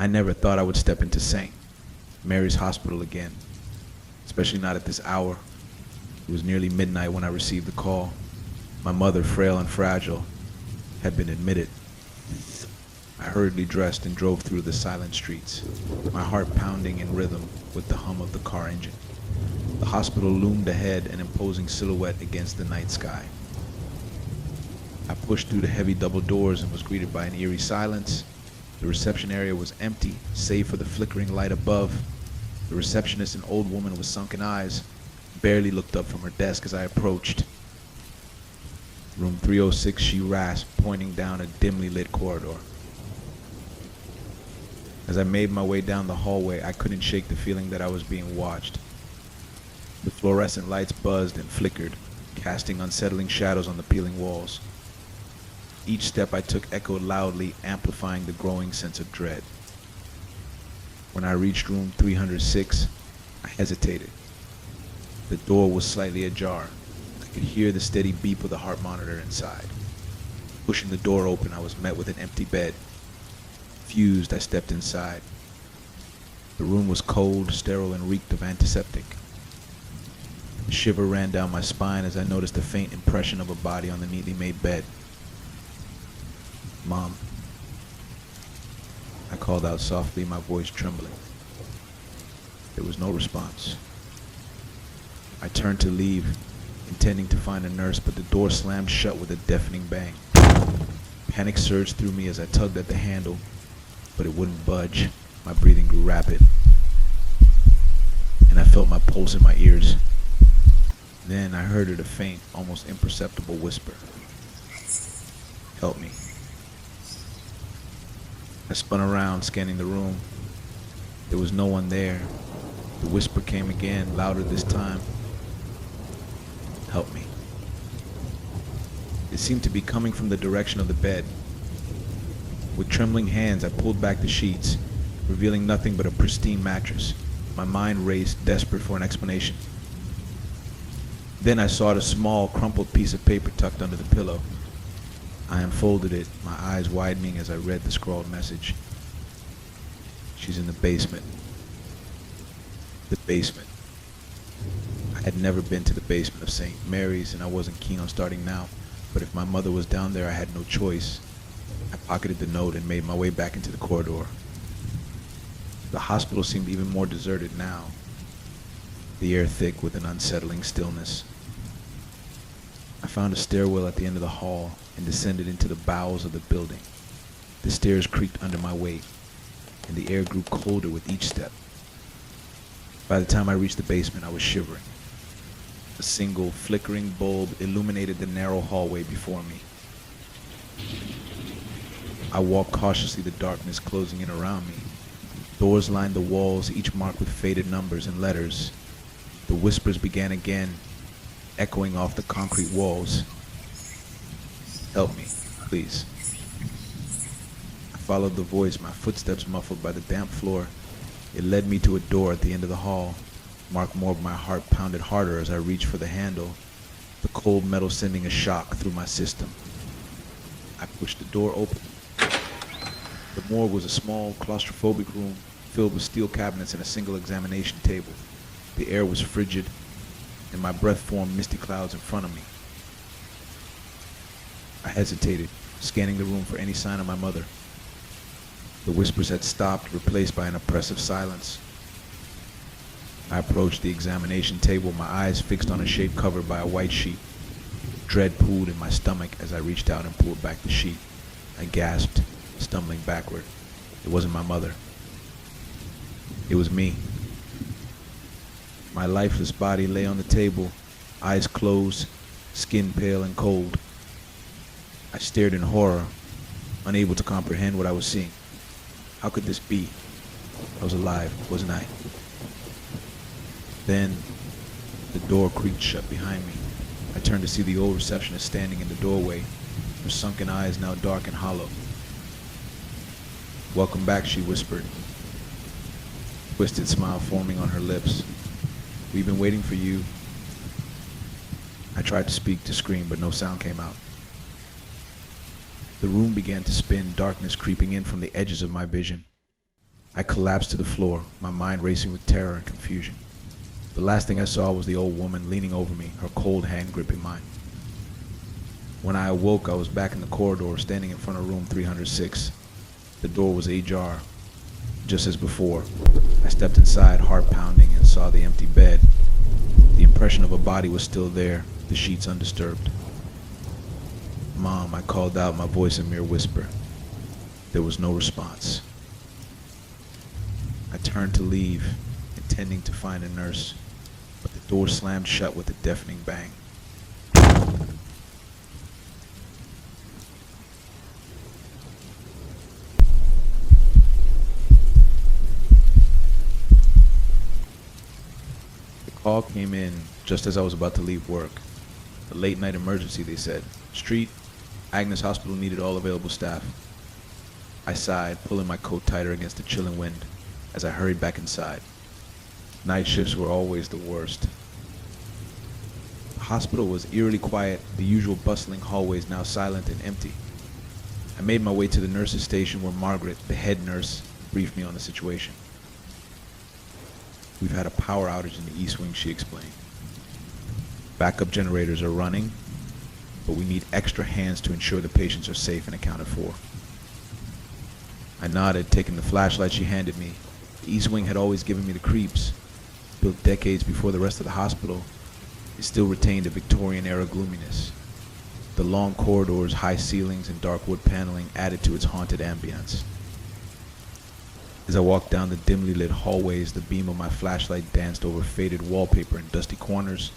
I never thought I would step into St. Mary's Hospital again, especially not at this hour. It was nearly midnight when I received the call. My mother, frail and fragile, had been admitted. I hurriedly dressed and drove through the silent streets, my heart pounding in rhythm with the hum of the car engine. The hospital loomed ahead, an imposing silhouette against the night sky. I pushed through the heavy double doors and was greeted by an eerie silence. The reception area was empty, save for the flickering light above. The receptionist, an old woman with sunken eyes, barely looked up from her desk as I approached. Room 306, she rasped, pointing down a dimly lit corridor. As I made my way down the hallway, I couldn't shake the feeling that I was being watched. The fluorescent lights buzzed and flickered, casting unsettling shadows on the peeling walls. Each step I took echoed loudly, amplifying the growing sense of dread. When I reached room 306, I hesitated. The door was slightly ajar. I could hear the steady beep of the heart monitor inside. Pushing the door open, I was met with an empty bed. Confused, I stepped inside. The room was cold, sterile, and reeked of antiseptic. A shiver ran down my spine as I noticed a faint impression of a body on the neatly made bed. "Mom," I called out softly, my voice trembling. There was no response. I turned to leave, intending to find a nurse, but the door slammed shut with a deafening bang. Panic surged through me as I tugged at the handle, but it wouldn't budge. My breathing grew rapid, and I felt my pulse in my ears. Then I heard a faint, almost imperceptible whisper. "Help me." I spun around, scanning the room. There was no one there. The whisper came again, louder this time. "Help me." It seemed to be coming from the direction of the bed. With trembling hands, I pulled back the sheets, revealing nothing but a pristine mattress. My mind raced, desperate for an explanation. Then I saw a small, crumpled piece of paper tucked under the pillow. I unfolded it, my eyes widening as I read the scrawled message. "She's in the basement." The basement. I had never been to the basement of St. Mary's, and I wasn't keen on starting now, but if my mother was down there, I had no choice. I pocketed the note and made my way back into the corridor. The hospital seemed even more deserted now, the air thick with an unsettling stillness. I found a stairwell at the end of the hall and descended into the bowels of the building. The stairs creaked under my weight, and the air grew colder with each step. By the time I reached the basement, I was shivering. A single flickering bulb illuminated the narrow hallway before me. I walked cautiously, the darkness closing in around me. Doors lined the walls, each marked with faded numbers and letters. The whispers began again, echoing off the concrete walls. "Help me, please." I followed the voice, my footsteps muffled by the damp floor. It led me to a door at the end of the hall, marked more. My heart pounded harder as I reached for the handle, the cold metal sending a shock through my system. I pushed the door open. The morgue was a small, claustrophobic room filled with steel cabinets and a single examination table. The air was frigid, and my breath formed misty clouds in front of me. I hesitated, scanning the room for any sign of my mother. The whispers had stopped, replaced by an oppressive silence. I approached the examination table, my eyes fixed on a shape covered by a white sheet. Dread pooled in my stomach as I reached out and pulled back the sheet. I gasped, stumbling backward. It wasn't my mother. It was me. My lifeless body lay on the table, eyes closed, skin pale and cold. I stared in horror, unable to comprehend what I was seeing. How could this be? I was alive, wasn't I? Then, the door creaked shut behind me. I turned to see the old receptionist standing in the doorway, her sunken eyes now dark and hollow. "Welcome back," she whispered, twisted smile forming on her lips. "We've been waiting for you." I tried to speak, to scream, but no sound came out. The room began to spin, darkness creeping in from the edges of my vision. I collapsed to the floor, my mind racing with terror and confusion. The last thing I saw was the old woman leaning over me, her cold hand gripping mine. When I awoke, I was back in the corridor, standing in front of room 306. The door was ajar. Just as before, I stepped inside, heart pounding, and saw the empty bed. The impression of a body was still there, the sheets undisturbed. "Mom," I called out, my voice a mere whisper. There was no response. I turned to leave, intending to find a nurse, but the door slammed shut with a deafening bang. The call came in just as I was about to leave work. A late night emergency, they said. Street, Agnes Hospital needed all available staff. I sighed, pulling my coat tighter against the chilling wind as I hurried back inside. Night shifts were always the worst. The hospital was eerily quiet, the usual bustling hallways now silent and empty. I made my way to the nurse's station where Margaret, the head nurse, briefed me on the situation. "We've had a power outage in the East Wing," she explained. "Backup generators are running, but we need extra hands to ensure the patients are safe and accounted for." I nodded, taking the flashlight she handed me. The East Wing had always given me the creeps. Built decades before the rest of the hospital, it still retained a Victorian-era gloominess. The long corridors, high ceilings, and dark wood paneling added to its haunted ambience. As I walked down the dimly lit hallways, the beam of my flashlight danced over faded wallpaper and dusty corners.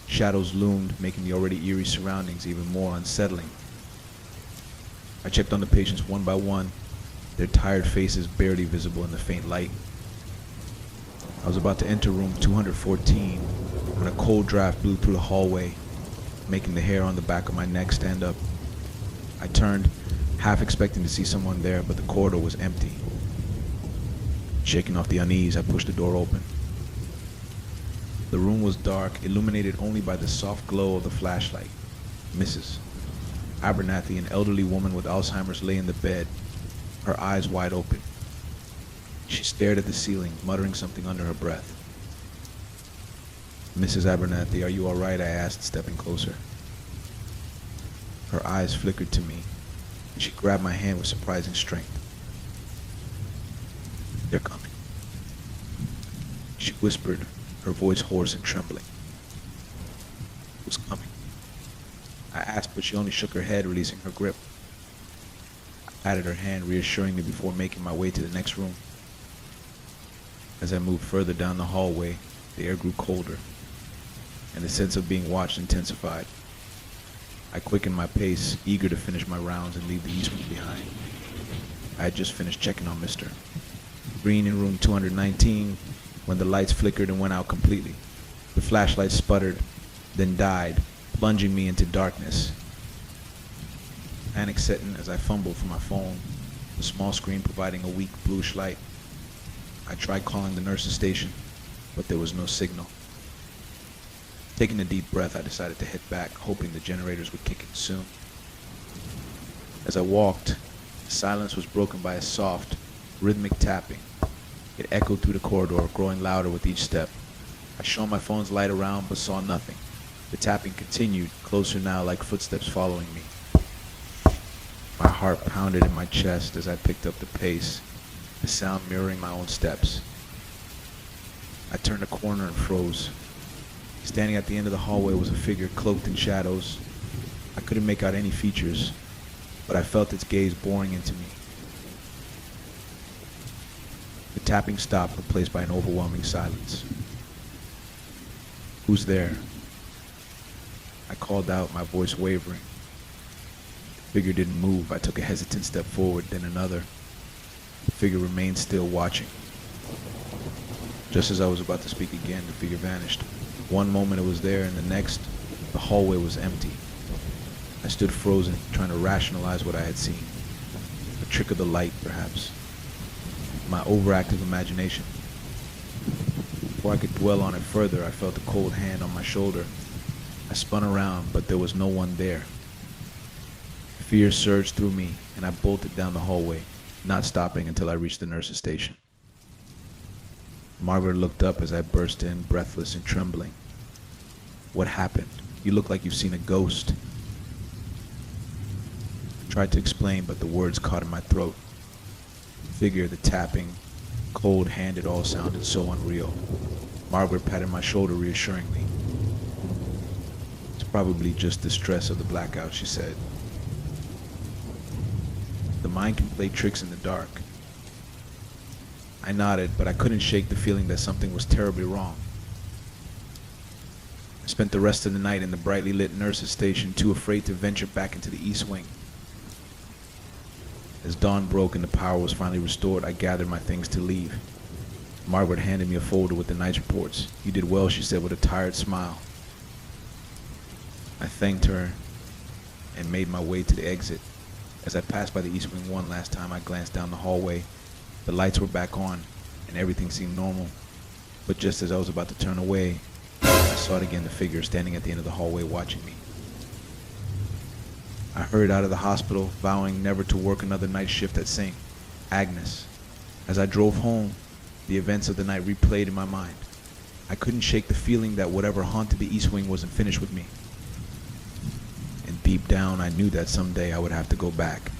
Shadows loomed, making the already eerie surroundings even more unsettling. I checked on the patients one by one, their tired faces barely visible in the faint light. I was about to enter room 214 when a cold draft blew through the hallway, making the hair on the back of my neck stand up. I turned, half expecting to see someone there, but the corridor was empty. Shaking off the unease, I pushed the door open. The room was dark, illuminated only by the soft glow of the flashlight. Mrs. Abernathy, an elderly woman with Alzheimer's, lay in the bed, her eyes wide open. She stared at the ceiling, muttering something under her breath. "Mrs. Abernathy, are you all right?" I asked, stepping closer. Her eyes flickered to me, and she grabbed my hand with surprising strength. "They're coming," she whispered, her voice hoarse and trembling. "Who's coming?" I asked, but she only shook her head, releasing her grip. I patted her hand, reassuring me before making my way to the next room. As I moved further down the hallway, the air grew colder, and the sense of being watched intensified. I quickened my pace, eager to finish my rounds and leave the East Wing behind. I had just finished checking on Mr. Green in room 219 when the lights flickered and went out completely. The flashlight sputtered, then died, plunging me into darkness. Panic set in as I fumbled for my phone, the small screen providing a weak bluish light. I tried calling the nurse's station, but there was no signal. Taking a deep breath, I decided to head back, hoping the generators would kick in soon. As I walked, the silence was broken by a soft, rhythmic tapping. It echoed through the corridor, growing louder with each step. I shone my phone's light around, but saw nothing. The tapping continued, closer now, like footsteps following me. My heart pounded in my chest as I picked up the pace, the sound mirroring my own steps. I turned a corner and froze. Standing at the end of the hallway was a figure cloaked in shadows. I couldn't make out any features, but I felt its gaze boring into me. The tapping stopped, replaced by an overwhelming silence. "Who's there?" I called out, my voice wavering. The figure didn't move. I took a hesitant step forward, then another. The figure remained still, watching. Just as I was about to speak again, the figure vanished. One moment it was there, and the next, the hallway was empty. I stood frozen, trying to rationalize what I had seen. A trick of the light, perhaps. My overactive imagination. Before I could dwell on it further, I felt a cold hand on my shoulder. I spun around, but there was no one there. Fear surged through me, and I bolted down the hallway, not stopping until I reached the nurse's station. Margaret looked up as I burst in, breathless and trembling. What happened? You look like you've seen a ghost. I tried to explain, but the words caught in my throat. The figure, the tapping, cold hand, it all sounded so unreal. Margaret patted my shoulder reassuringly. It's probably just the stress of the blackout, she said. The mind can play tricks in the dark. I nodded, but I couldn't shake the feeling that something was terribly wrong. I spent the rest of the night in the brightly lit nurse's station, too afraid to venture back into the east wing. As dawn broke and the power was finally restored, I gathered my things to leave. Margaret handed me a folder with the night's reports. You did well, she said with a tired smile. I thanked her and made my way to the exit. As I passed by the East Wing one last time, I glanced down the hallway. The lights were back on, and everything seemed normal. But just as I was about to turn away, I saw it again, the figure standing at the end of the hallway watching me. I hurried out of the hospital, vowing never to work another night shift at St. Agnes. As I drove home, the events of the night replayed in my mind. I couldn't shake the feeling that whatever haunted the East Wing wasn't finished with me. And deep down, I knew that someday I would have to go back.